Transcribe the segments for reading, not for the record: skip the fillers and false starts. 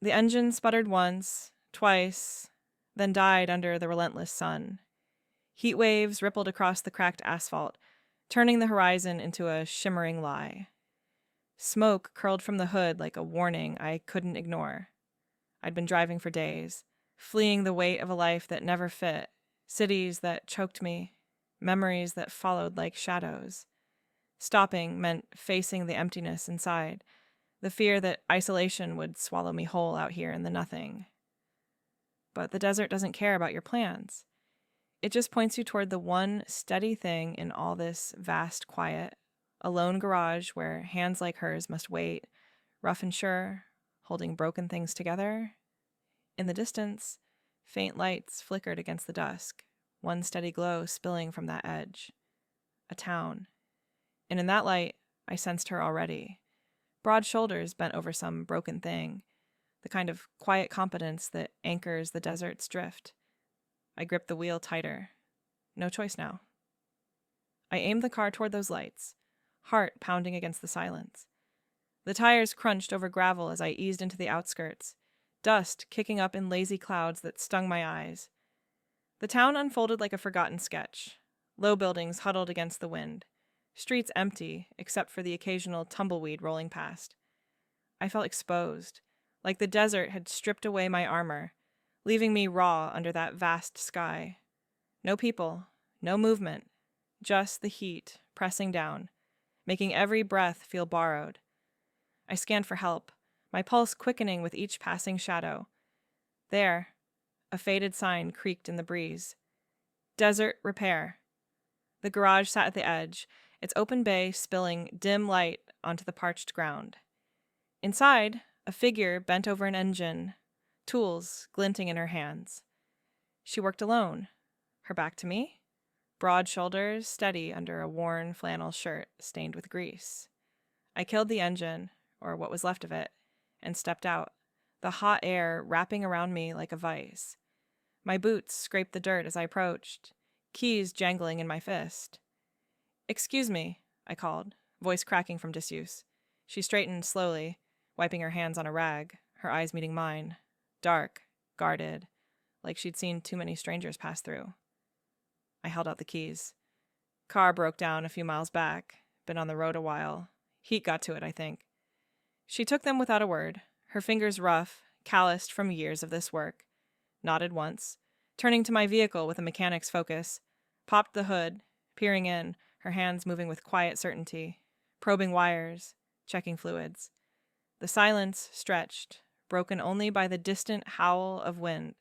The engine sputtered once, twice, then died under the relentless sun. Heat waves rippled across the cracked asphalt, turning the horizon into a shimmering lie. Smoke curled from the hood like a warning I couldn't ignore. I'd been driving for days, fleeing the weight of a life that never fit, cities that choked me, memories that followed like shadows. Stopping meant facing the emptiness inside, the fear that isolation would swallow me whole out here in the nothing. But the desert doesn't care about your plans. It just points you toward the one steady thing in all this vast quiet, a lone garage where hands like hers must wait, rough and sure, holding broken things together. In the distance, faint lights flickered against the dusk, one steady glow spilling from that edge. A town. And in that light, I sensed her already. Broad shoulders bent over some broken thing, the kind of quiet competence that anchors the desert's drift. I gripped the wheel tighter. No choice now. I aimed the car toward those lights, heart pounding against the silence. The tires crunched over gravel as I eased into the outskirts, dust kicking up in lazy clouds that stung my eyes. The town unfolded like a forgotten sketch. Low buildings huddled against the wind. Streets empty, except for the occasional tumbleweed rolling past. I felt exposed, like the desert had stripped away my armor, leaving me raw under that vast sky. No people, no movement, just the heat pressing down, making every breath feel borrowed. I scanned for help, my pulse quickening with each passing shadow. There, a faded sign creaked in the breeze. Desert repair. The garage sat at the edge, its open bay spilling dim light onto the parched ground. Inside, a figure bent over an engine, tools glinting in her hands. She worked alone, her back to me, broad shoulders steady under a worn flannel shirt stained with grease. I killed the engine, or what was left of it, and stepped out, the hot air wrapping around me like a vice. My boots scraped the dirt as I approached, keys jangling in my fist. "Excuse me," I called, voice cracking from disuse. She straightened slowly, wiping her hands on a rag, her eyes meeting mine, dark, guarded, like she'd seen too many strangers pass through. I held out the keys. Car broke down a few miles back, been on the road a while. Heat got to it, I think. She took them without a word, her fingers rough, calloused from years of this work, nodded once, turning to my vehicle with a mechanic's focus, popped the hood, peering in, her hands moving with quiet certainty, probing wires, checking fluids. The silence stretched, broken only by the distant howl of wind.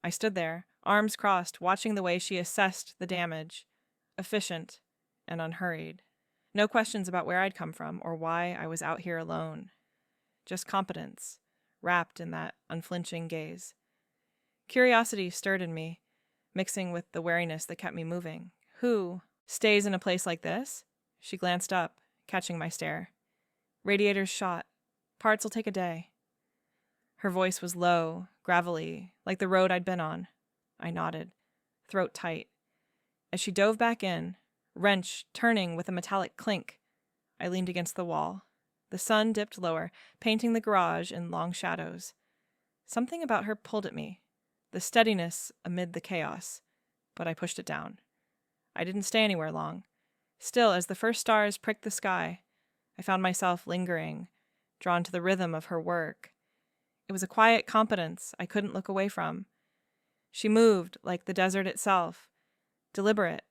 I stood there, arms crossed, watching the way she assessed the damage, efficient and unhurried. No questions about where I'd come from or why I was out here alone. Just competence, wrapped in that unflinching gaze. Curiosity stirred in me, mixing with the wariness that kept me moving. Who stays in a place like this? She glanced up, catching my stare. Radiators shot. Parts will take a day. Her voice was low, gravelly, like the road I'd been on. I nodded, throat tight. As she dove back in, wrench turning with a metallic clink, I leaned against the wall. The sun dipped lower, painting the garage in long shadows. Something about her pulled at me, the steadiness amid the chaos, but I pushed it down. I didn't stay anywhere long. Still, as the first stars pricked the sky, I found myself lingering, drawn to the rhythm of her work. It was a quiet competence I couldn't look away from. She moved like the desert itself, deliberate,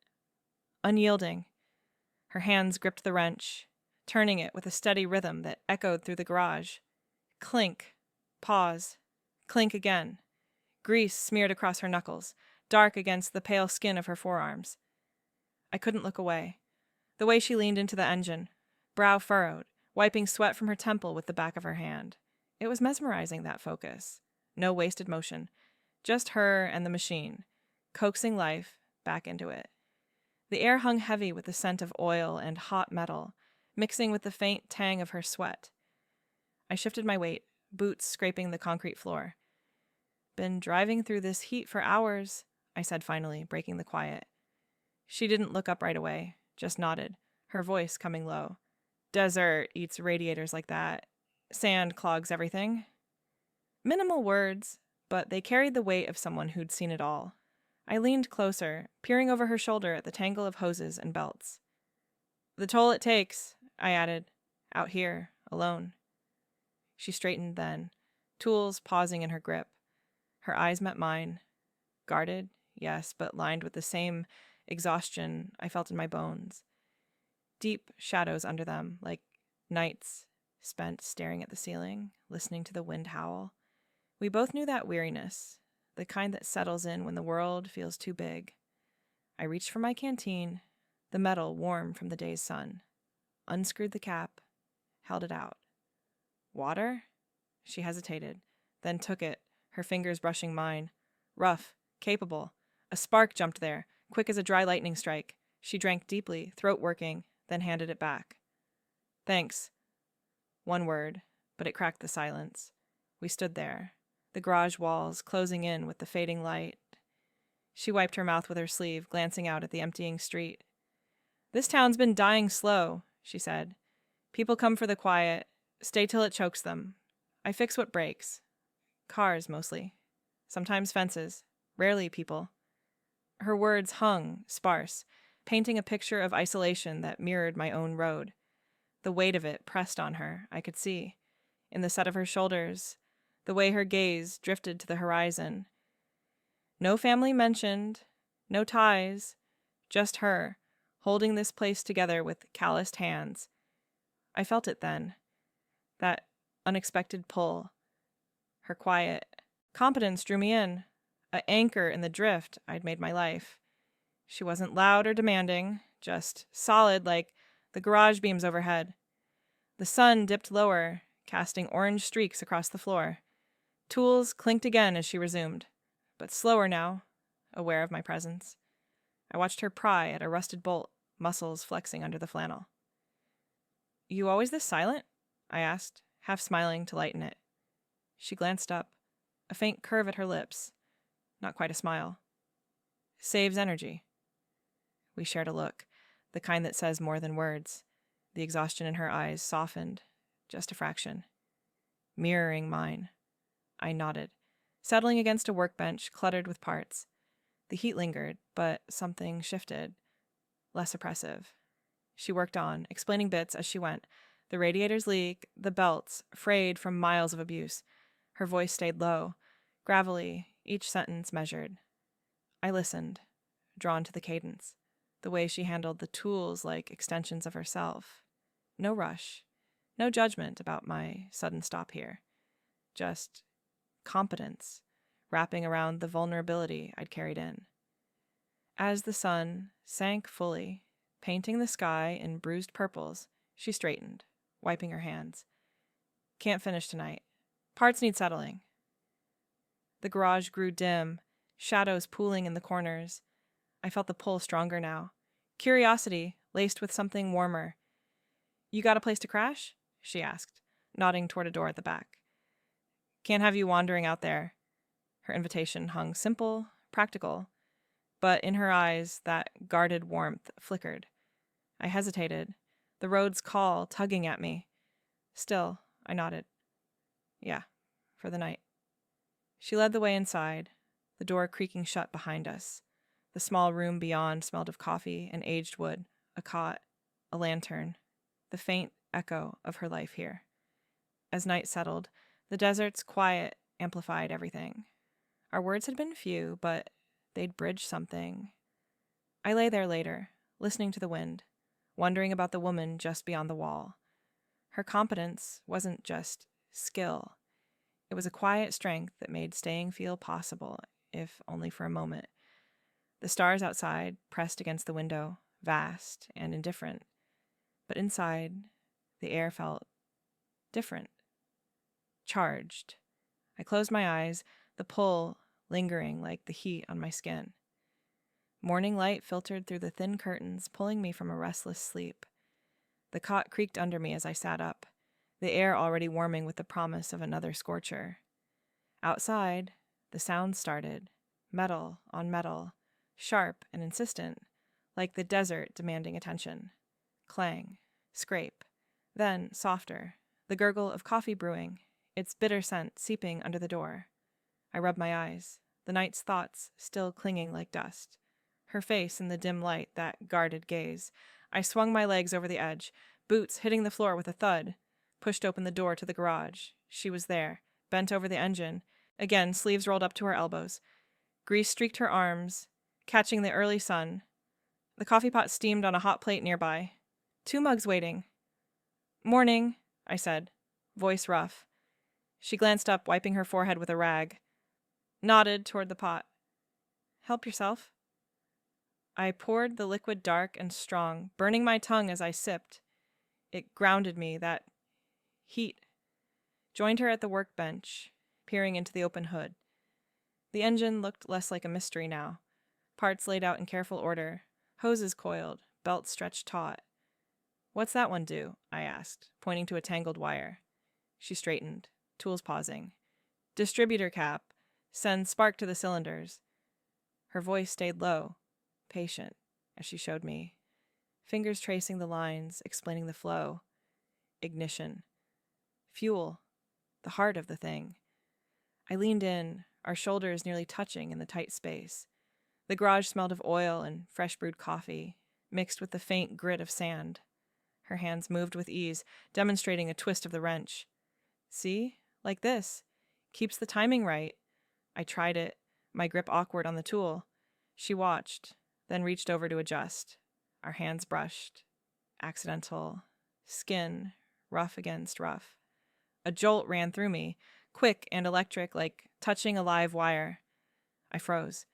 unyielding. Her hands gripped the wrench, turning it with a steady rhythm that echoed through the garage. Clink, pause, clink again. Grease smeared across her knuckles, dark against the pale skin of her forearms. I couldn't look away. The way she leaned into the engine, brow furrowed, wiping sweat from her temple with the back of her hand. It was mesmerizing, that focus. No wasted motion. Just her and the machine, coaxing life back into it. The air hung heavy with the scent of oil and hot metal, mixing with the faint tang of her sweat. I shifted my weight, boots scraping the concrete floor. "Been driving through this heat for hours," I said finally, breaking the quiet. She didn't look up right away, just nodded, her voice coming low. "Desert eats radiators like that. Sand clogs everything." Minimal words, but they carried the weight of someone who'd seen it all. I leaned closer, peering over her shoulder at the tangle of hoses and belts. "The toll it takes," I added, "out here, alone." She straightened then, tools pausing in her grip. Her eyes met mine. Guarded, yes, but lined with the same exhaustion I felt in my bones. Deep shadows under them, like nights spent staring at the ceiling, listening to the wind howl. We both knew that weariness, the kind that settles in when the world feels too big. I reached for my canteen, the metal warm from the day's sun, unscrewed the cap, held it out. "Water?" She hesitated, then took it, her fingers brushing mine. Rough, capable. A spark jumped there, quick as a dry lightning strike. She drank deeply, throat working, then handed it back. "Thanks." One word, but it cracked the silence. We stood there, the garage walls closing in with the fading light. She wiped her mouth with her sleeve, glancing out at the emptying street. "This town's been dying slow," she said. "People come for the quiet, stay till it chokes them. I fix what breaks. Cars, mostly. Sometimes fences. Rarely people." Her words hung, sparse, painting a picture of isolation that mirrored my own road. The weight of it pressed on her, I could see, in the set of her shoulders, the way her gaze drifted to the horizon. No family mentioned, no ties, just her, holding this place together with calloused hands. I felt it then, that unexpected pull. Her quiet competence drew me in, an anchor in the drift I'd made my life. She wasn't loud or demanding, just solid like the garage beams overhead. The sun dipped lower, casting orange streaks across the floor. Tools clinked again as she resumed, but slower now, aware of my presence. I watched her pry at a rusted bolt, muscles flexing under the flannel. "You always this silent?" I asked, half smiling to lighten it. She glanced up, a faint curve at her lips, not quite a smile. "Saves energy." We shared a look, the kind that says more than words. The exhaustion in her eyes softened, just a fraction. Mirroring mine. I nodded, settling against a workbench cluttered with parts. The heat lingered, but something shifted, less oppressive. She worked on, explaining bits as she went. The radiators leak, the belts, frayed from miles of abuse. Her voice stayed low, gravelly, each sentence measured. I listened, drawn to the cadence, the way she handled the tools like extensions of herself. No rush, no judgment about my sudden stop here. Just competence, wrapping around the vulnerability I'd carried in. As the sun sank fully, painting the sky in bruised purples, she straightened, wiping her hands. "Can't finish tonight. Parts need settling." The garage grew dim, shadows pooling in the corners. I felt the pull stronger now. Curiosity, laced with something warmer. "You got a place to crash?" she asked, nodding toward a door at the back. "Can't have you wandering out there." Her invitation hung simple, practical, but in her eyes that guarded warmth flickered. I hesitated, the road's call tugging at me. Still, I nodded. "Yeah, for the night." She led the way inside, the door creaking shut behind us. The small room beyond smelled of coffee and aged wood, a cot, a lantern, the faint echo of her life here. As night settled, the desert's quiet amplified everything. Our words had been few, but they'd bridged something. I lay there later, listening to the wind, wondering about the woman just beyond the wall. Her competence wasn't just skill. It was a quiet strength that made staying feel possible, if only for a moment. The stars outside pressed against the window, vast and indifferent. But inside, the air felt different. Charged. I closed my eyes, the pull lingering like the heat on my skin. Morning light filtered through the thin curtains, pulling me from a restless sleep. The cot creaked under me as I sat up, the air already warming with the promise of another scorcher. Outside, the sounds started, metal on metal, sharp and insistent, like the desert demanding attention. Clang, scrape, then softer, the gurgle of coffee brewing, its bitter scent seeping under the door. I rubbed my eyes, the night's thoughts still clinging like dust. Her face in the dim light, that guarded gaze. I swung my legs over the edge, boots hitting the floor with a thud, pushed open the door to the garage. She was there, bent over the engine, again sleeves rolled up to her elbows. Grease streaked her arms, catching the early sun. The coffee pot steamed on a hot plate nearby. 2 mugs waiting. "Morning," I said, voice rough. She glanced up, wiping her forehead with a rag. Nodded toward the pot. "Help yourself." I poured the liquid dark and strong, burning my tongue as I sipped. It grounded me, that heat. Joined her at the workbench, peering into the open hood. The engine looked less like a mystery now. Parts laid out in careful order, hoses coiled, belts stretched taut. "What's that one do?" I asked, pointing to a tangled wire. She straightened, tools pausing. "Distributor cap. Sends spark to the cylinders." Her voice stayed low, patient, as she showed me. Fingers tracing the lines, explaining the flow. Ignition. Fuel. The heart of the thing. I leaned in, our shoulders nearly touching in the tight space. The garage smelled of oil and fresh brewed coffee, mixed with the faint grit of sand. Her hands moved with ease, demonstrating a twist of the wrench. "See? Like this. Keeps the timing right." I tried it, my grip awkward on the tool. She watched, then reached over to adjust. Our hands brushed. Accidental. Skin, rough against rough. A jolt ran through me, quick and electric, like touching a live wire. I froze.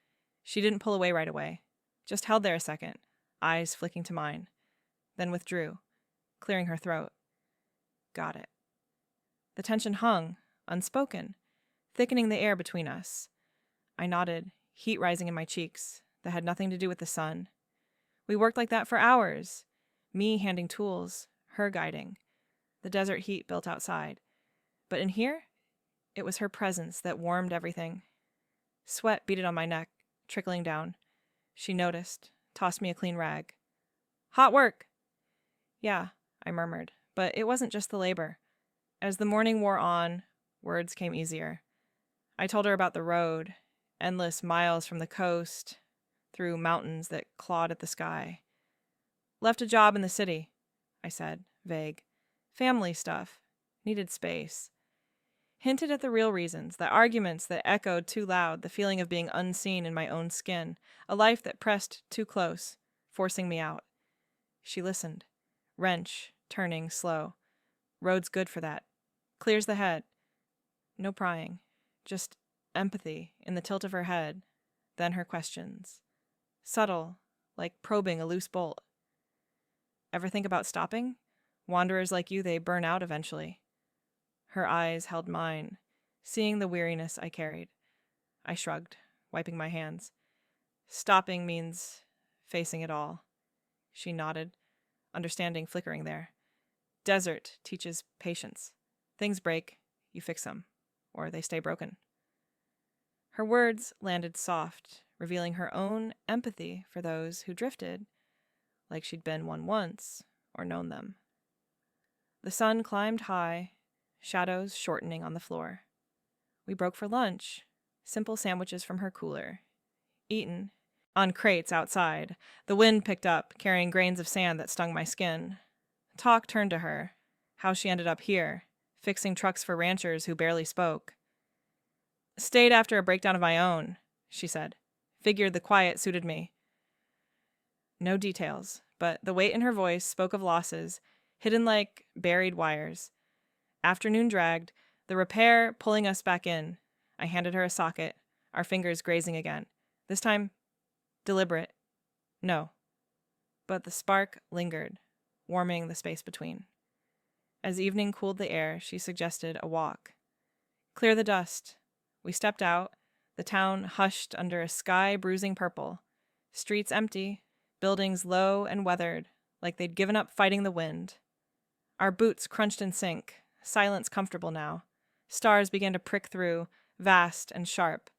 She didn't pull away right away. Just held there a second, eyes flicking to mine. Then withdrew, clearing her throat. Got it. The tension hung, unspoken, thickening the air between us. I nodded, heat rising in my cheeks. That had nothing to do with the sun. We worked like that for hours. Me handing tools, her guiding. The desert heat built outside. But in here, it was her presence that warmed everything. Sweat beaded on my neck, trickling down. She noticed, tossed me a clean rag. "Hot work." "Yeah," I murmured, but it wasn't just the labor. As the morning wore on, words came easier. I told her about the road, endless miles from the coast, through mountains that clawed at the sky. "Left a job in the city," I said, vague. "Family stuff. Needed space." Hinted at the real reasons, the arguments that echoed too loud, the feeling of being unseen in my own skin, a life that pressed too close, forcing me out. She listened. Wrench, turning, slow. "Road's good for that. Clears the head." No prying, just empathy in the tilt of her head, then her questions. Subtle, like probing a loose bolt. "Ever think about stopping? Wanderers like you, they burn out eventually." Her eyes held mine, seeing the weariness I carried. I shrugged, wiping my hands. "Stopping means facing it all." She nodded, understanding flickering there. "Desert teaches patience. Things break, you fix them, or they stay broken." Her words landed soft, revealing her own empathy for those who drifted, like she'd been one once or known them. The sun climbed high, shadows shortening on the floor. We broke for lunch, simple sandwiches from her cooler, eaten on crates outside. The wind picked up, carrying grains of sand that stung my skin. Talk turned to her, how she ended up here, fixing trucks for ranchers who barely spoke. "Stayed after a breakdown of my own," she said. "Figured the quiet suited me." No details, but the weight in her voice spoke of losses, hidden like buried wires. Afternoon dragged, the repair pulling us back in. I handed her a socket, our fingers grazing again. This time, deliberate. No. But the spark lingered, warming the space between. As evening cooled the air, she suggested a walk. Clear the dust. We stepped out, the town hushed under a sky bruising purple. Streets empty, buildings low and weathered, like they'd given up fighting the wind. Our boots crunched in sync, silence comfortable now. Stars began to prick through, vast and sharp,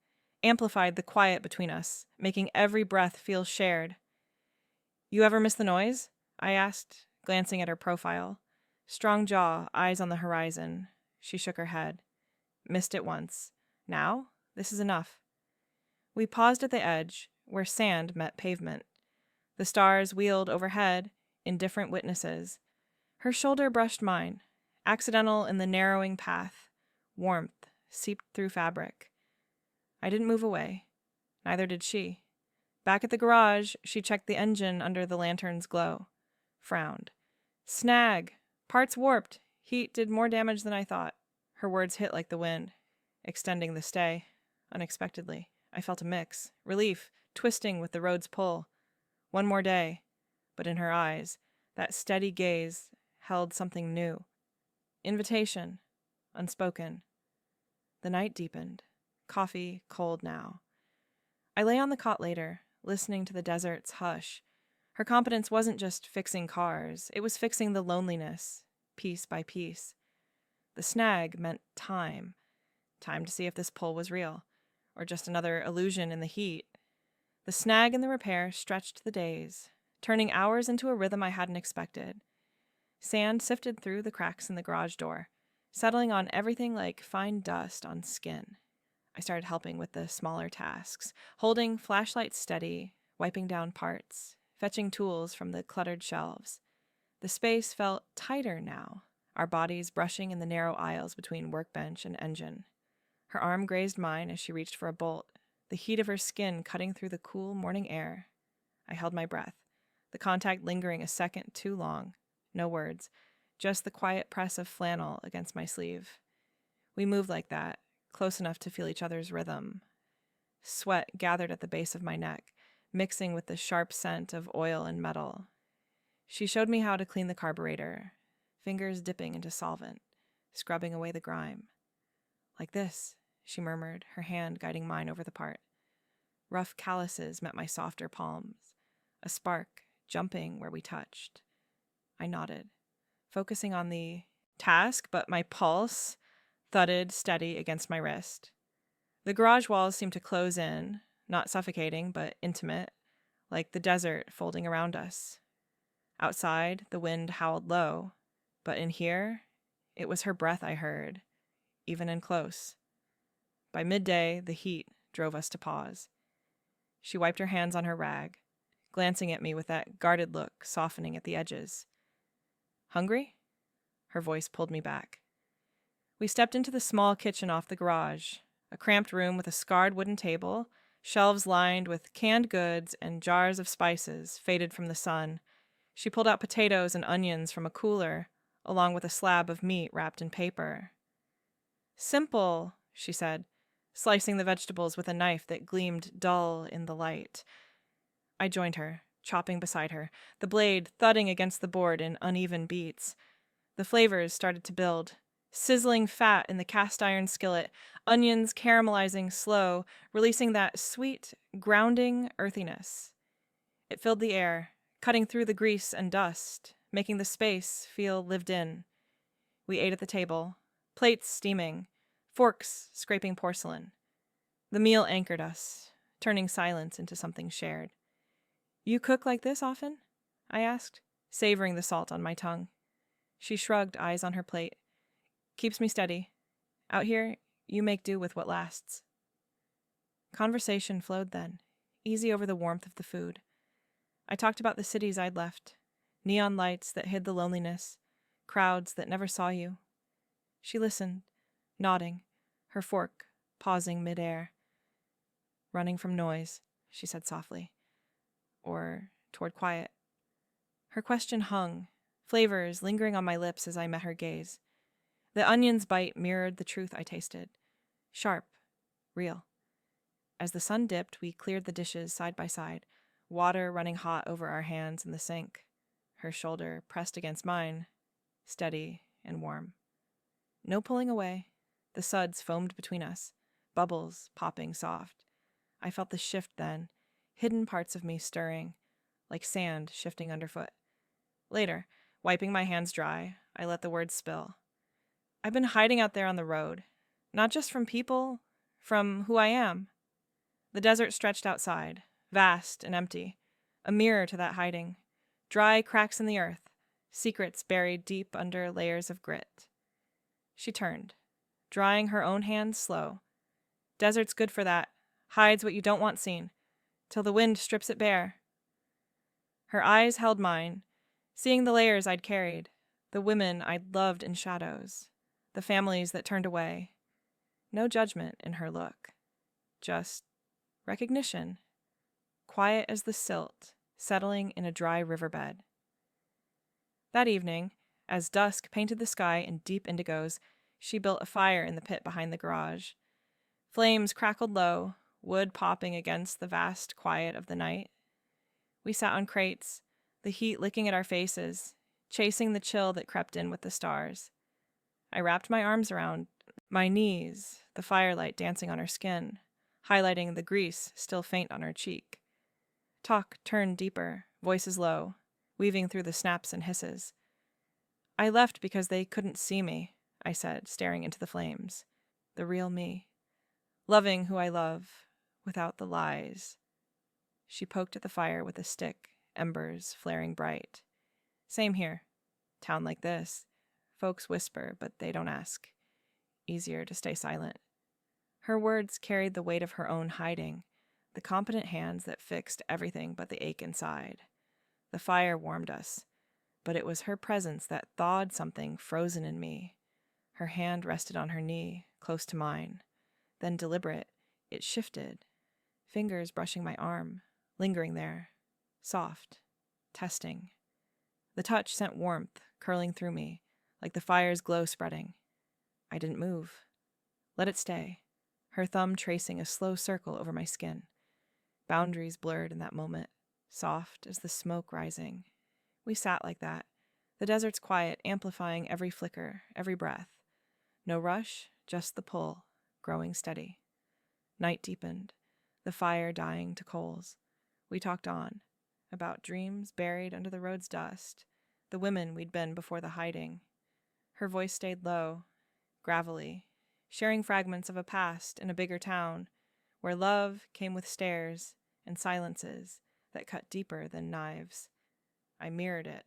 amplified the quiet between us, making every breath feel shared. "You ever miss the noise?" I asked, glancing at her profile. Strong jaw, eyes on the horizon. She shook her head. Missed it once. Now, this is enough. We paused at the edge, where sand met pavement. The stars wheeled overhead, indifferent witnesses. Her shoulder brushed mine, accidental in the narrowing path. Warmth seeped through fabric. I didn't move away. Neither did she. Back at the garage, she checked the engine under the lantern's glow. Frowned. Snag! Parts warped. Heat did more damage than I thought. Her words hit like the wind, extending the stay. Unexpectedly, I felt a mix. Relief, twisting with the road's pull. One more day. But in her eyes, that steady gaze held something new. Invitation. Unspoken. The night deepened. Coffee cold now. I lay on the cot later, listening to the desert's hush. Her competence wasn't just fixing cars, it was fixing the loneliness, piece by piece. The snag meant time. Time to see if this pull was real, or just another illusion in the heat. The snag and the repair stretched the days, turning hours into a rhythm I hadn't expected. Sand sifted through the cracks in the garage door, settling on everything like fine dust on skin. I started helping with the smaller tasks, holding flashlights steady, wiping down parts, fetching tools from the cluttered shelves. The space felt tighter now, our bodies brushing in the narrow aisles between workbench and engine. Her arm grazed mine as she reached for a bolt, the heat of her skin cutting through the cool morning air. I held my breath, the contact lingering a second too long. No words, just the quiet press of flannel against my sleeve. We moved like that, close enough to feel each other's rhythm. Sweat gathered at the base of my neck, mixing with the sharp scent of oil and metal. She showed me how to clean the carburetor, fingers dipping into solvent, scrubbing away the grime. Like this, she murmured, her hand guiding mine over the part. Rough calluses met my softer palms, a spark jumping where we touched. I nodded, focusing on the task, but my pulse thudded steady against my wrist. The garage walls seemed to close in, not suffocating, but intimate, like the desert folding around us. Outside, the wind howled low, but in here, it was her breath I heard, even in close. By midday, the heat drove us to pause. She wiped her hands on her rag, glancing at me with that guarded look softening at the edges. Hungry? Her voice pulled me back. We stepped into the small kitchen off the garage, a cramped room with a scarred wooden table, shelves lined with canned goods and jars of spices faded from the sun. She pulled out potatoes and onions from a cooler, along with a slab of meat wrapped in paper. Simple, she said, slicing the vegetables with a knife that gleamed dull in the light. I joined her, chopping beside her, the blade thudding against the board in uneven beats. The flavors started to build. Sizzling fat in the cast iron skillet, onions caramelizing slow, releasing that sweet, grounding earthiness. It filled the air, cutting through the grease and dust, making the space feel lived in. We ate at the table, plates steaming, forks scraping porcelain. The meal anchored us, turning silence into something shared. You cook like this often? I asked, savoring the salt on my tongue. She shrugged, eyes on her plate. Keeps me steady. Out here, you make do with what lasts. Conversation flowed then, easy over the warmth of the food. I talked about the cities I'd left, neon lights that hid the loneliness, crowds that never saw you. She listened, nodding, her fork pausing midair. Running from noise, she said softly, or toward quiet. Her question hung, flavors lingering on my lips as I met her gaze. The onion's bite mirrored the truth I tasted. Sharp, real. As the sun dipped, we cleared the dishes side by side, water running hot over our hands in the sink, her shoulder pressed against mine, steady and warm. No pulling away. The suds foamed between us, bubbles popping soft. I felt the shift then, hidden parts of me stirring, like sand shifting underfoot. Later, wiping my hands dry, I let the words spill. I've been hiding out there on the road, not just from people, from who I am. The desert stretched outside, vast and empty, a mirror to that hiding, dry cracks in the earth, secrets buried deep under layers of grit. She turned, drying her own hands slow. Desert's good for that, hides what you don't want seen, till the wind strips it bare. Her eyes held mine, seeing the layers I'd carried, the women I'd loved in shadows, the families that turned away. No judgment in her look, just recognition, quiet as the silt settling in a dry riverbed. That evening, as dusk painted the sky in deep indigos, she built a fire in the pit behind the garage. Flames crackled low, wood popping against the vast quiet of the night. We sat on crates, the heat licking at our faces, chasing the chill that crept in with the stars. I wrapped my arms around my knees, the firelight dancing on her skin, highlighting the grease still faint on her cheek. Talk turned deeper, voices low, weaving through the snaps and hisses. I left because they couldn't see me, I said, staring into the flames. The real me. Loving who I love, without the lies. She poked at the fire with a stick, embers flaring bright. Same here. Town like this. Folks whisper, but they don't ask. Easier to stay silent. Her words carried the weight of her own hiding, the competent hands that fixed everything but the ache inside. The fire warmed us, but it was her presence that thawed something frozen in me. Her hand rested on her knee, close to mine. Then deliberate, it shifted, fingers brushing my arm, lingering there, soft, testing. The touch sent warmth curling through me, like the fire's glow spreading. I didn't move. Let it stay, her thumb tracing a slow circle over my skin. Boundaries blurred in that moment, soft as the smoke rising. We sat like that, the desert's quiet amplifying every flicker, every breath. No rush, just the pull, growing steady. Night deepened, the fire dying to coals. We talked on, about dreams buried under the road's dust, the women we'd been before the hiding. Her voice stayed low, gravelly, sharing fragments of a past in a bigger town, where love came with stares and silences that cut deeper than knives. I mirrored it,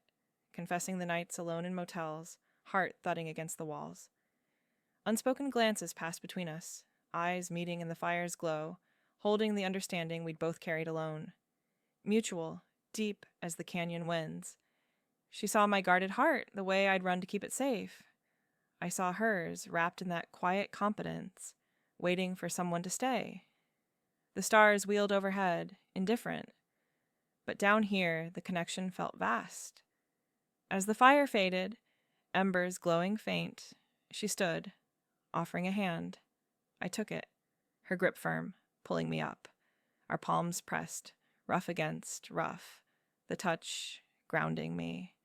confessing the nights alone in motels, heart thudding against the walls. Unspoken glances passed between us, eyes meeting in the fire's glow, holding the understanding we'd both carried alone. Mutual, deep as the canyon winds. She saw my guarded heart the way I'd run to keep it safe. I saw hers, wrapped in that quiet competence, waiting for someone to stay. The stars wheeled overhead, indifferent. But down here, the connection felt vast. As the fire faded, embers glowing faint, she stood, offering a hand. I took it, her grip firm, pulling me up. Our palms pressed, rough against rough, the touch grounding me.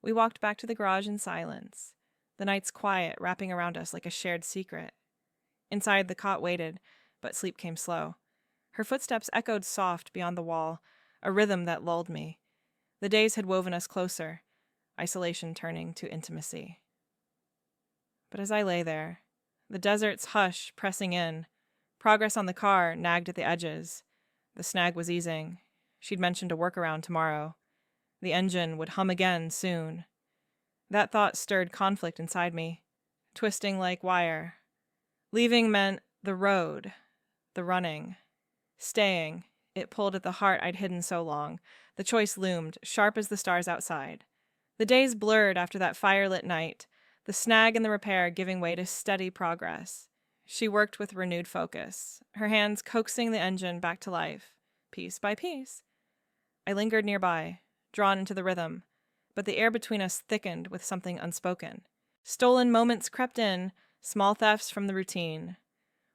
We walked back to the garage in silence, the night's quiet wrapping around us like a shared secret. Inside, the cot waited, but sleep came slow. Her footsteps echoed soft beyond the wall, a rhythm that lulled me. The days had woven us closer, isolation turning to intimacy. But as I lay there, the desert's hush pressing in, progress on the car nagged at the edges. The snag was easing. She'd mentioned a workaround tomorrow. The engine would hum again soon. That thought stirred conflict inside me, twisting like wire. Leaving meant the road, the running. Staying, it pulled at the heart I'd hidden so long. The choice loomed, sharp as the stars outside. The days blurred after that fire-lit night, the snag and the repair giving way to steady progress. She worked with renewed focus, her hands coaxing the engine back to life, piece by piece. I lingered nearby, drawn into the rhythm, but the air between us thickened with something unspoken. Stolen moments crept in, small thefts from the routine.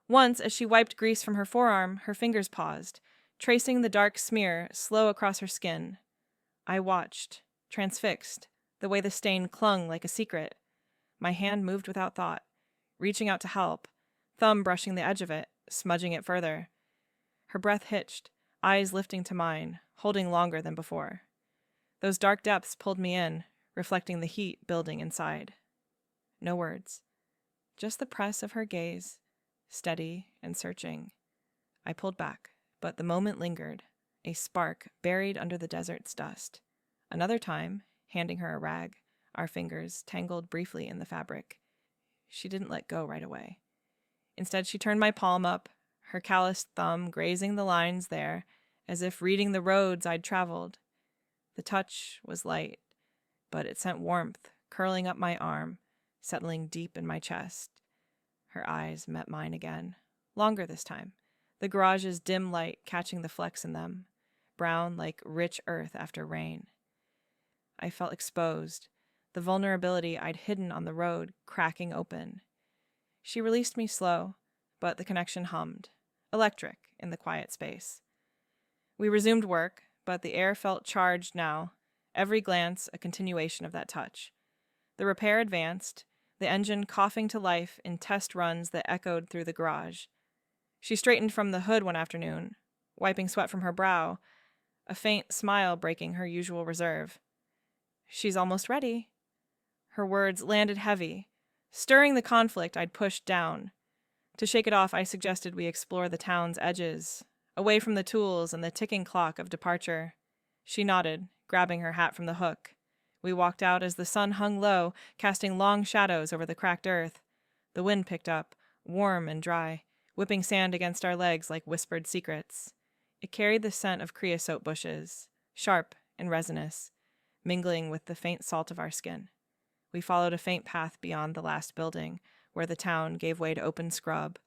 Once, as she wiped grease from her forearm, her fingers paused, tracing the dark smear slow across her skin. I watched, transfixed, the way the stain clung like a secret. My hand moved without thought, reaching out to help, thumb brushing the edge of it, smudging it further. Her breath hitched, eyes lifting to mine, holding longer than before. Those dark depths pulled me in, reflecting the heat building inside. No words, just the press of her gaze, steady and searching. I pulled back, but the moment lingered, a spark buried under the desert's dust. Another time, handing her a rag, our fingers tangled briefly in the fabric. She didn't let go right away. Instead, she turned my palm up, her calloused thumb grazing the lines there, as if reading the roads I'd traveled. The touch was light, but it sent warmth curling up my arm, settling deep in my chest. Her eyes met mine again, longer this time, the garage's dim light catching the flecks in them, brown like rich earth after rain. I felt exposed, the vulnerability I'd hidden on the road cracking open. She released me slow, but the connection hummed, electric in the quiet space. We resumed work, but the air felt charged now, every glance a continuation of that touch. The repair advanced, the engine coughing to life in test runs that echoed through the garage. She straightened from the hood one afternoon, wiping sweat from her brow, a faint smile breaking her usual reserve. "She's almost ready." Her words landed heavy, stirring the conflict I'd pushed down. To shake it off, I suggested we explore the town's edges, away from the tools and the ticking clock of departure. She nodded, grabbing her hat from the hook. We walked out as the sun hung low, casting long shadows over the cracked earth. The wind picked up, warm and dry, whipping sand against our legs like whispered secrets. It carried the scent of creosote bushes, sharp and resinous, mingling with the faint salt of our skin. We followed a faint path beyond the last building, where the town gave way to open scrub,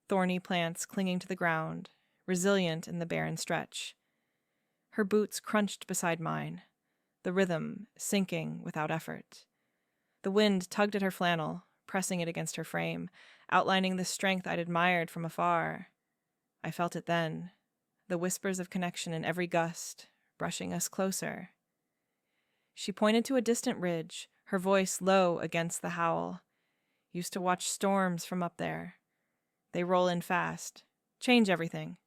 thorny plants clinging to the ground, resilient in the barren stretch. Her boots crunched beside mine, the rhythm sinking without effort. The wind tugged at her flannel, pressing it against her frame, outlining the strength I'd admired from afar. I felt it then, the whispers of connection in every gust, brushing us closer. She pointed to a distant ridge, her voice low against the howl. "Used to watch storms from up there. They roll in fast, change everything."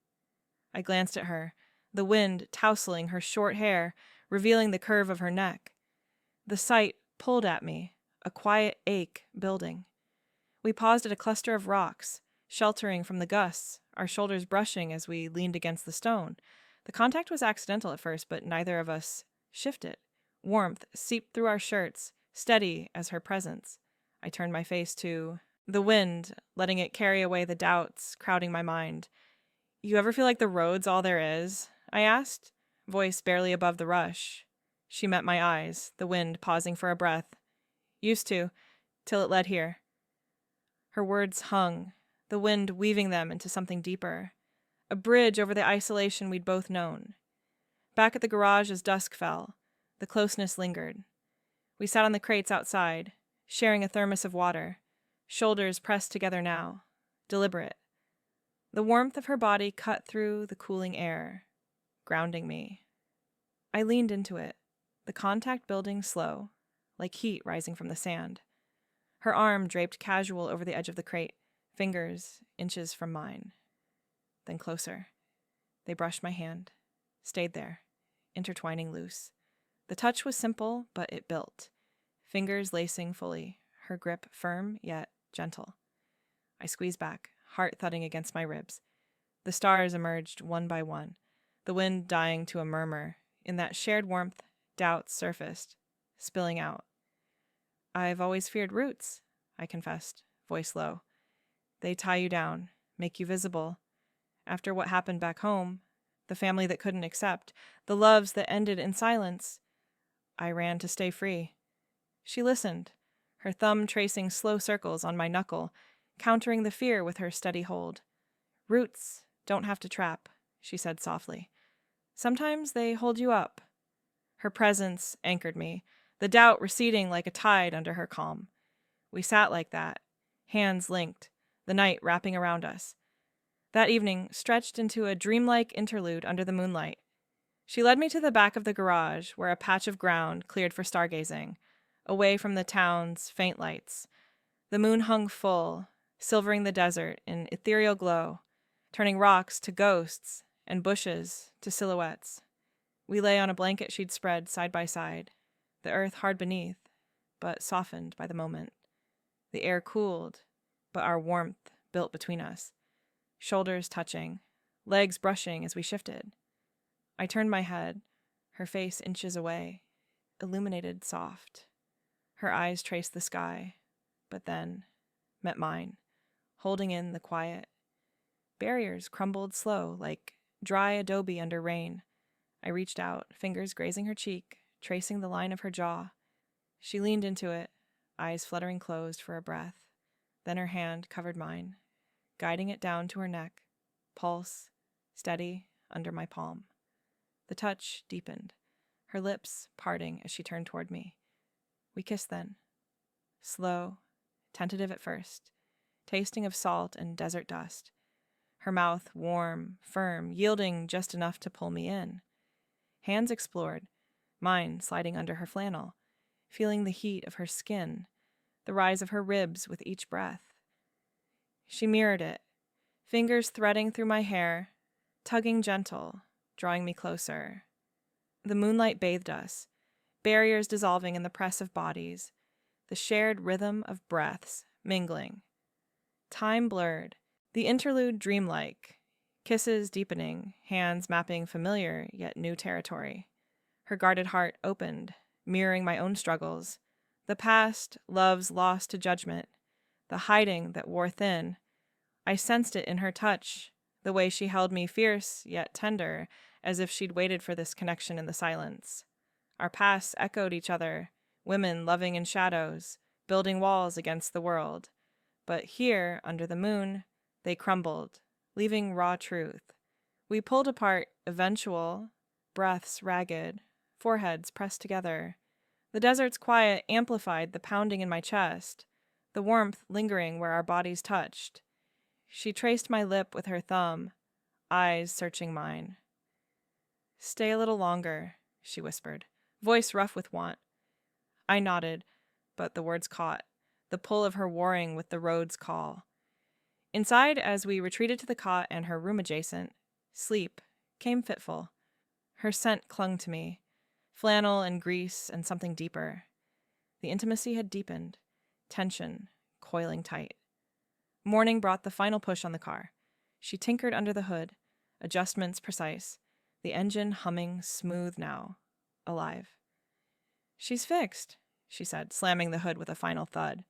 I glanced at her, the wind tousling her short hair, revealing the curve of her neck. The sight pulled at me, a quiet ache building. We paused at a cluster of rocks, sheltering from the gusts, our shoulders brushing as we leaned against the stone. The contact was accidental at first, but neither of us shifted. Warmth seeped through our shirts, steady as her presence. I turned my face to the wind, letting it carry away the doubts crowding my mind. "You ever feel like the road's all there is?" I asked, voice barely above the rush. She met my eyes, the wind pausing for a breath. "Used to, till it led here." Her words hung, the wind weaving them into something deeper, a bridge over the isolation we'd both known. Back at the garage as dusk fell, the closeness lingered. We sat on the crates outside, sharing a thermos of water, shoulders pressed together now, deliberate. The warmth of her body cut through the cooling air, grounding me. I leaned into it, the contact building slow, like heat rising from the sand. Her arm draped casual over the edge of the crate, fingers inches from mine. Then closer. They brushed my hand, stayed there, intertwining loose. The touch was simple, but it built. Fingers lacing fully, her grip firm yet gentle. I squeezed back, heart thudding against my ribs. The stars emerged one by one, the wind dying to a murmur. In that shared warmth, doubts surfaced, spilling out. "I've always feared roots," I confessed, voice low. "They tie you down, make you visible. After what happened back home, the family that couldn't accept, the loves that ended in silence, I ran to stay free." She listened, her thumb tracing slow circles on my knuckle, countering the fear with her steady hold. "Roots don't have to trap," she said softly. "Sometimes they hold you up." Her presence anchored me, the doubt receding like a tide under her calm. We sat like that, hands linked, the night wrapping around us. That evening stretched into a dreamlike interlude under the moonlight. She led me to the back of the garage, where a patch of ground cleared for stargazing, away from the town's faint lights. The moon hung full, silvering the desert in ethereal glow, turning rocks to ghosts and bushes to silhouettes. We lay on a blanket she'd spread side by side, the earth hard beneath, but softened by the moment. The air cooled, but our warmth built between us, shoulders touching, legs brushing as we shifted. I turned my head, her face inches away, illuminated soft. Her eyes traced the sky, but then met mine, holding in the quiet. Barriers crumbled slow, like dry adobe under rain. I reached out, fingers grazing her cheek, tracing the line of her jaw. She leaned into it, eyes fluttering closed for a breath. Then her hand covered mine, guiding it down to her neck, pulse steady under my palm. The touch deepened, her lips parting as she turned toward me. We kissed then, slow, tentative at first, tasting of salt and desert dust. Her mouth warm, firm, yielding just enough to pull me in. Hands explored, mine sliding under her flannel, feeling the heat of her skin, the rise of her ribs with each breath. She mirrored it, fingers threading through my hair, tugging gentle, drawing me closer. The moonlight bathed us, barriers dissolving in the press of bodies, the shared rhythm of breaths mingling. Time blurred, the interlude dreamlike, kisses deepening, hands mapping familiar yet new territory. Her guarded heart opened, mirroring my own struggles, the past, loves lost to judgment, the hiding that wore thin. I sensed it in her touch, the way she held me fierce yet tender, as if she'd waited for this connection in the silence. Our pasts echoed each other, women loving in shadows, building walls against the world. But here, under the moon, they crumbled, leaving raw truth. We pulled apart, eventual, breaths ragged, foreheads pressed together. The desert's quiet amplified the pounding in my chest, the warmth lingering where our bodies touched. She traced my lip with her thumb, eyes searching mine. "Stay a little longer," she whispered, voice rough with want. I nodded, but the words caught, the pull of her warring with the road's call. Inside, as we retreated to the cot and her room adjacent, sleep came fitful. Her scent clung to me, flannel and grease and something deeper. The intimacy had deepened, tension coiling tight. Morning brought the final push on the car. She tinkered under the hood, adjustments precise, the engine humming smooth now, alive. "She's fixed," she said, slamming the hood with a final thud.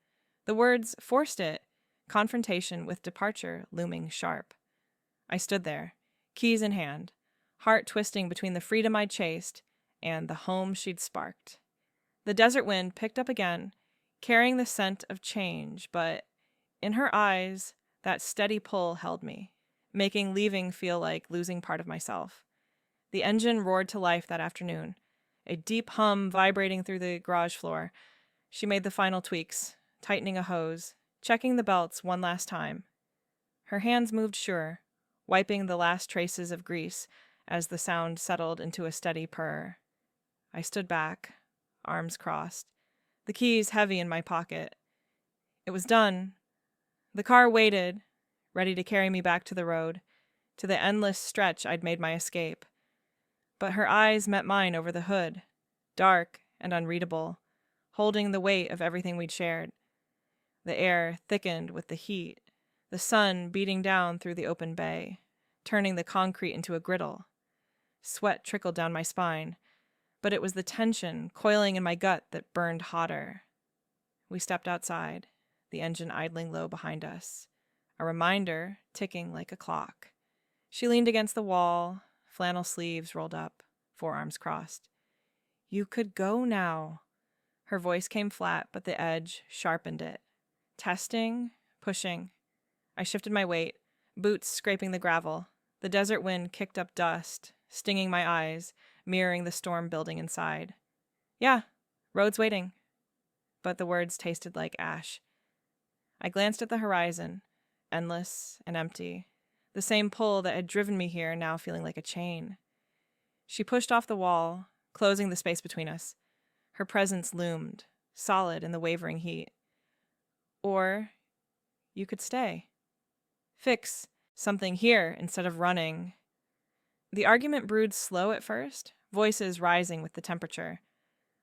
The words forced it, confrontation with departure looming sharp. I stood there, keys in hand, heart twisting between the freedom I'd chased and the home she'd sparked. The desert wind picked up again, carrying the scent of change, but in her eyes, that steady pull held me, making leaving feel like losing part of myself. The engine roared to life that afternoon, a deep hum vibrating through the garage floor. She made the final tweaks, tightening a hose, checking the belts one last time. Her hands moved sure, wiping the last traces of grease as the sound settled into a steady purr. I stood back, arms crossed, the keys heavy in my pocket. It was done. The car waited, ready to carry me back to the road, to the endless stretch I'd made my escape. But her eyes met mine over the hood, dark and unreadable, holding the weight of everything we'd shared. The air thickened with the heat, the sun beating down through the open bay, turning the concrete into a griddle. Sweat trickled down my spine, but it was the tension coiling in my gut that burned hotter. We stepped outside, the engine idling low behind us, a reminder ticking like a clock. She leaned against the wall, flannel sleeves rolled up, forearms crossed. "You could go now." Her voice came flat, but the edge sharpened it. Testing, pushing. I shifted my weight, boots scraping the gravel. The desert wind kicked up dust, stinging my eyes, mirroring the storm building inside. "Yeah, road's waiting." But the words tasted like ash. I glanced at the horizon, endless and empty, the same pull that had driven me here now feeling like a chain. She pushed off the wall, closing the space between us. Her presence loomed, solid in the wavering heat. Or you could stay. Fix something here instead of running. The argument brewed slow at first, voices rising with the temperature.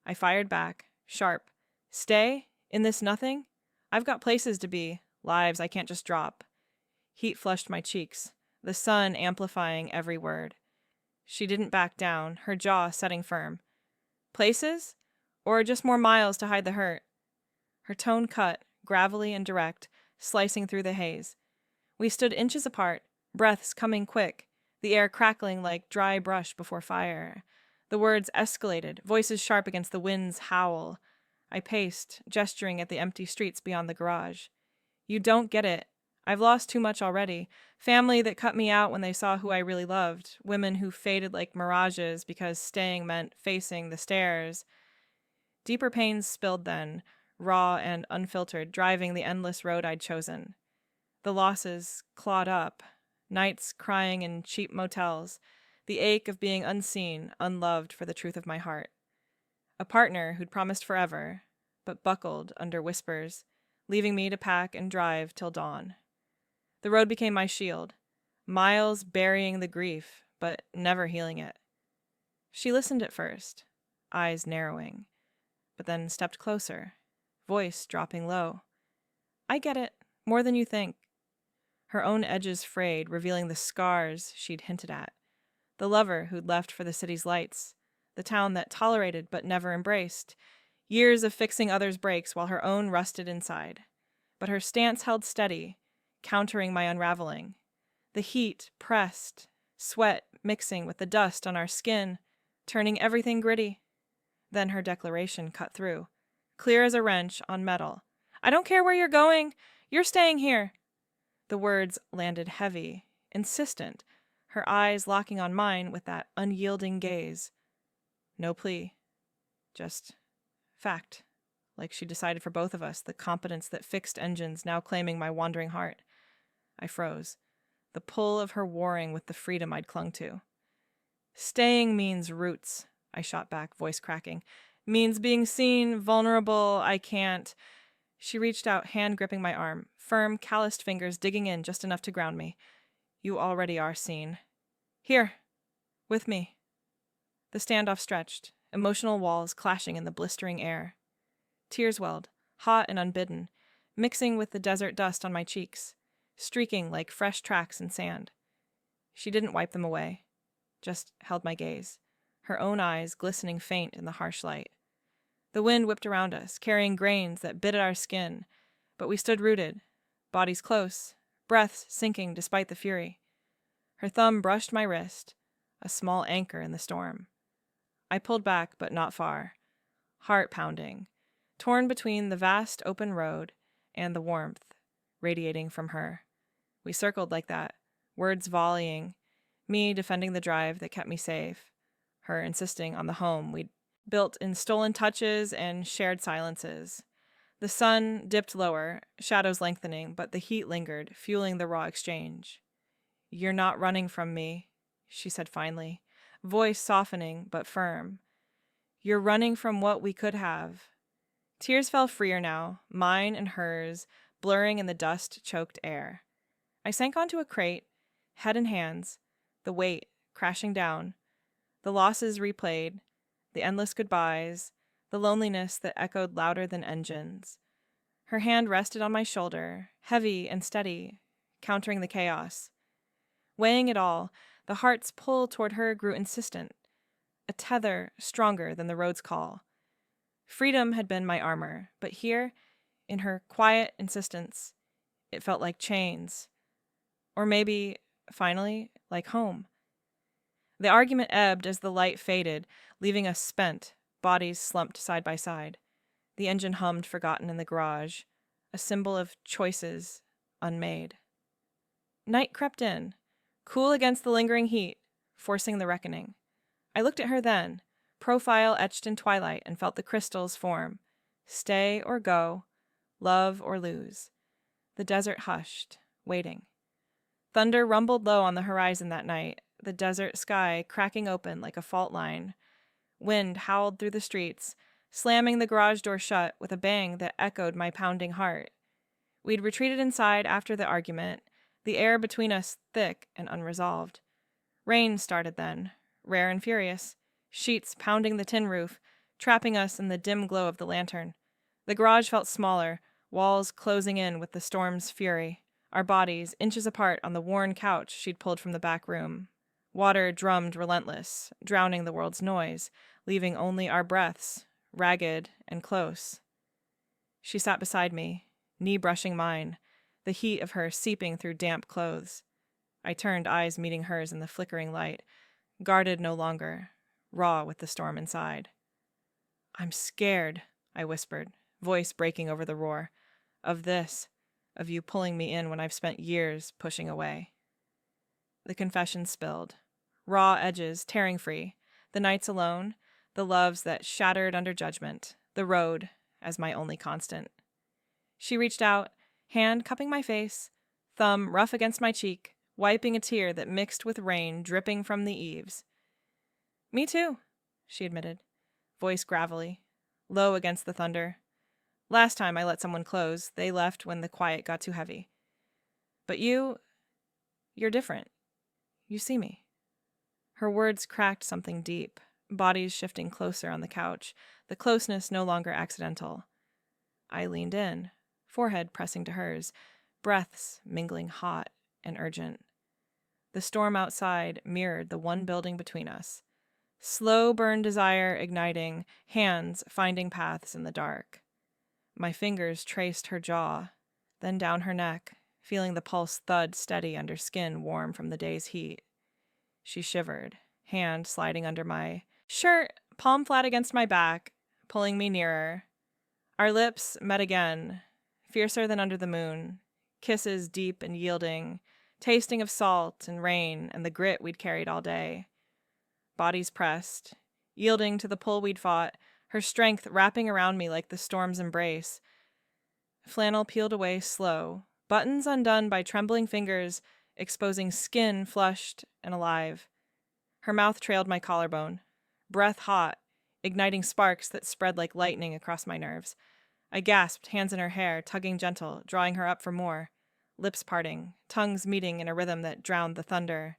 I fired back, sharp. "Stay? In this nothing? I've got places to be, lives I can't just drop." Heat flushed my cheeks, the sun amplifying every word. She didn't back down, her jaw setting firm. "Places? Or just more miles to hide the hurt?" Her tone cut, gravelly and direct, slicing through the haze. We stood inches apart, breaths coming quick, the air crackling like dry brush before fire. The words escalated, voices sharp against the wind's howl. I paced, gesturing at the empty streets beyond the garage. You don't get it. I've lost too much already. Family that cut me out when they saw who I really loved. Women who faded like mirages because staying meant facing the stairs. Deeper pains spilled then, raw and unfiltered, driving the endless road I'd chosen. The losses clawed up, nights crying in cheap motels, the ache of being unseen, unloved for the truth of my heart. A partner who'd promised forever, but buckled under whispers, leaving me to pack and drive till dawn. The road became my shield, miles burying the grief, but never healing it. She listened at first, eyes narrowing, but then stepped closer, voice dropping low. I get it, more than you think. Her own edges frayed, revealing the scars she'd hinted at. The lover who'd left for the city's lights, the town that tolerated but never embraced, years of fixing others' breaks while her own rusted inside. But her stance held steady, countering my unraveling. The heat pressed, sweat mixing with the dust on our skin, turning everything gritty. Then her declaration cut through, clear as a wrench on metal. I don't care where you're going. You're staying here. The words landed heavy, insistent, her eyes locking on mine with that unyielding gaze. No plea, just fact, like she decided for both of us, the competence that fixed engines now claiming my wandering heart. I froze, the pull of her warring with the freedom I'd clung to. Staying means roots, I shot back, voice cracking. Means being seen, vulnerable, I can't. She reached out, hand gripping my arm, firm, calloused fingers digging in just enough to ground me. You already are seen. Here, with me. The standoff stretched, emotional walls clashing in the blistering air. Tears welled, hot and unbidden, mixing with the desert dust on my cheeks, streaking like fresh tracks in sand. She didn't wipe them away, just held my gaze, her own eyes glistening faint in the harsh light. The wind whipped around us, carrying grains that bit at our skin, but we stood rooted, bodies close, breaths sinking despite the fury. Her thumb brushed my wrist, a small anchor in the storm. I pulled back, but not far, heart pounding, torn between the vast open road and the warmth radiating from her. We circled like that, words volleying, me defending the drive that kept me safe, her insisting on the home we'd built in stolen touches and shared silences. The sun dipped lower, shadows lengthening, but the heat lingered, fueling the raw exchange. You're not running from me, she said finally, voice softening but firm. You're running from what we could have. Tears fell freer now, mine and hers, blurring in the dust-choked air. I sank onto a crate, head in hands, the weight crashing down, the losses replayed, the endless goodbyes, the loneliness that echoed louder than engines. Her hand rested on my shoulder, heavy and steady, countering the chaos. Weighing it all, the heart's pull toward her grew insistent, a tether stronger than the road's call. Freedom had been my armor, but here, in her quiet insistence, it felt like chains. Or maybe, finally, like home. The argument ebbed as the light faded, leaving us spent, bodies slumped side by side. The engine hummed forgotten in the garage, a symbol of choices unmade. Night crept in, cool against the lingering heat, forcing the reckoning. I looked at her then, profile etched in twilight, and felt the crystals form. Stay or go, love or lose. The desert hushed, waiting. Thunder rumbled low on the horizon that night, the desert sky cracking open like a fault line. Wind howled through the streets, slamming the garage door shut with a bang that echoed my pounding heart. We'd retreated inside after the argument, the air between us thick and unresolved. Rain started then, rare and furious, sheets pounding the tin roof, trapping us in the dim glow of the lantern. The garage felt smaller, walls closing in with the storm's fury, our bodies inches apart on the worn couch she'd pulled from the back room. Water drummed relentless, drowning the world's noise, leaving only our breaths, ragged and close. She sat beside me, knee brushing mine, the heat of her seeping through damp clothes. I turned, eyes meeting hers in the flickering light, guarded no longer, raw with the storm inside. "I'm scared," I whispered, voice breaking over the roar. "Of this, of you pulling me in when I've spent years pushing away." The confession spilled. Raw edges tearing free, the nights alone, the loves that shattered under judgment, the road as my only constant. She reached out, hand cupping my face, thumb rough against my cheek, wiping a tear that mixed with rain dripping from the eaves. "Me too," she admitted, voice gravelly, low against the thunder. "Last time I let someone close, they left when the quiet got too heavy. But you're different. You see me." Her words cracked something deep, bodies shifting closer on the couch, the closeness no longer accidental. I leaned in, forehead pressing to hers, breaths mingling hot and urgent. The storm outside mirrored the one building between us. Slow burn desire igniting, hands finding paths in the dark. My fingers traced her jaw, then down her neck, feeling the pulse thud steady under skin warm from the day's heat. She shivered, hand sliding under my shirt, palm flat against my back, pulling me nearer. Our lips met again, fiercer than under the moon, kisses deep and yielding, tasting of salt and rain and the grit we'd carried all day. Bodies pressed, yielding to the pull we'd fought, her strength wrapping around me like the storm's embrace. Flannel peeled away slow, buttons undone by trembling fingers, exposing skin flushed and alive. Her mouth trailed my collarbone, breath hot, igniting sparks that spread like lightning across my nerves. I gasped, hands in her hair, tugging gentle, drawing her up for more. Lips parting, tongues meeting in a rhythm that drowned the thunder.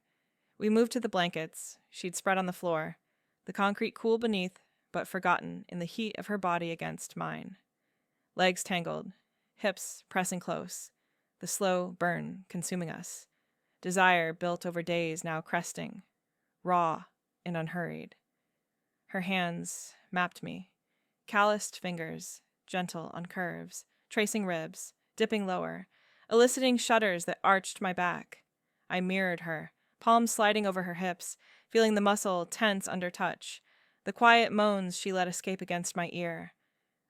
We moved to the blankets. She'd spread on the floor, the concrete cool beneath, but forgotten in the heat of her body against mine. Legs tangled, hips pressing close, the slow burn consuming us. Desire built over days now cresting, raw and unhurried. Her hands mapped me, calloused fingers, gentle on curves, tracing ribs, dipping lower, eliciting shudders that arched my back. I mirrored her, palms sliding over her hips, feeling the muscle tense under touch, the quiet moans she let escape against my ear.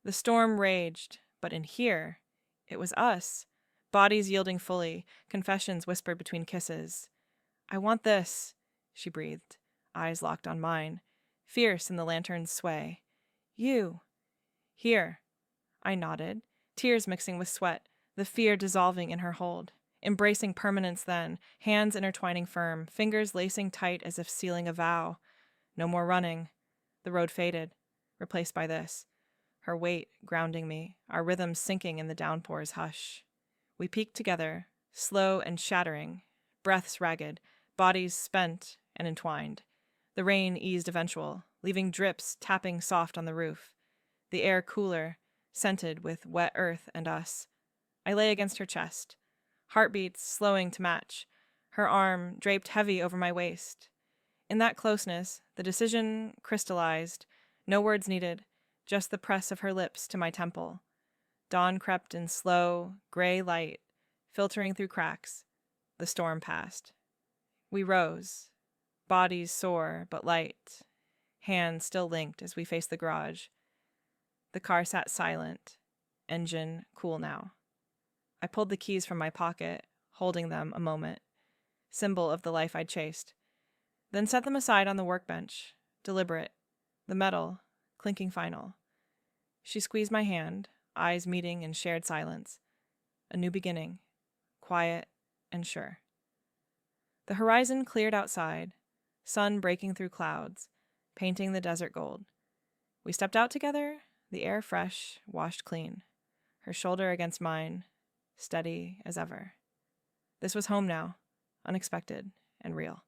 The storm raged, but in here, it was us, bodies yielding fully, confessions whispered between kisses. "I want this," she breathed, eyes locked on mine, fierce in the lantern's sway. "You." "Here." I nodded, tears mixing with sweat, the fear dissolving in her hold. Embracing permanence then, hands intertwining firm, fingers lacing tight as if sealing a vow. No more running. The road faded, replaced by this. Her weight grounding me, our rhythms sinking in the downpour's hush. We peaked together, slow and shattering, breaths ragged, bodies spent and entwined. The rain eased eventual, leaving drips tapping soft on the roof. The air cooler, scented with wet earth and us. I lay against her chest, heartbeats slowing to match, her arm draped heavy over my waist. In that closeness, the decision crystallized, no words needed, just the press of her lips to my temple. Dawn crept in slow, gray light, filtering through cracks. The storm passed. We rose, bodies sore but light, hands still linked as we faced the garage. The car sat silent, engine cool now. I pulled the keys from my pocket, holding them a moment, symbol of the life I'd chased, then set them aside on the workbench, deliberate, the metal clinking final. She squeezed my hand, eyes meeting in shared silence. A new beginning, quiet and sure. The horizon cleared outside, sun breaking through clouds, painting the desert gold. We stepped out together, the air fresh, washed clean, her shoulder against mine, steady as ever. This was home now, unexpected and real.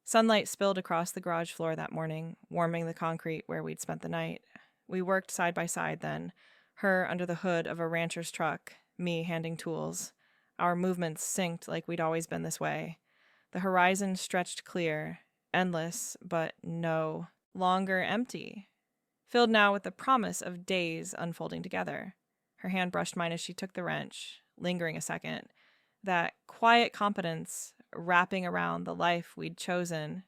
Sunlight spilled across the garage floor that morning, warming the concrete where we'd spent the night. We worked side by side then, her under the hood of a rancher's truck, me handing tools. Our movements synced like we'd always been this way. The horizon stretched clear, endless, but no longer empty, filled now with the promise of days unfolding together. Her hand brushed mine as she took the wrench, lingering a second, that quiet competence wrapping around the life we'd chosen.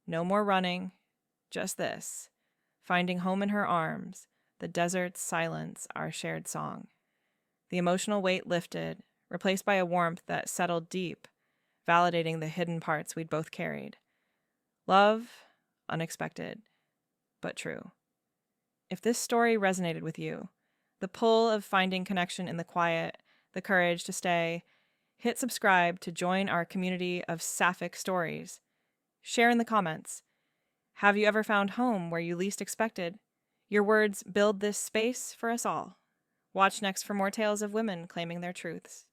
No more running, just this, finding home in her arms, the desert's silence, our shared song. The emotional weight lifted, replaced by a warmth that settled deep, validating the hidden parts we'd both carried. Love, unexpected, but true. If this story resonated with you, the pull of finding connection in the quiet, the courage to stay, hit subscribe to join our community of Sapphic stories. Share in the comments. Have you ever found home where you least expected? Your words build this space for us all. Watch next for more tales of women claiming their truths.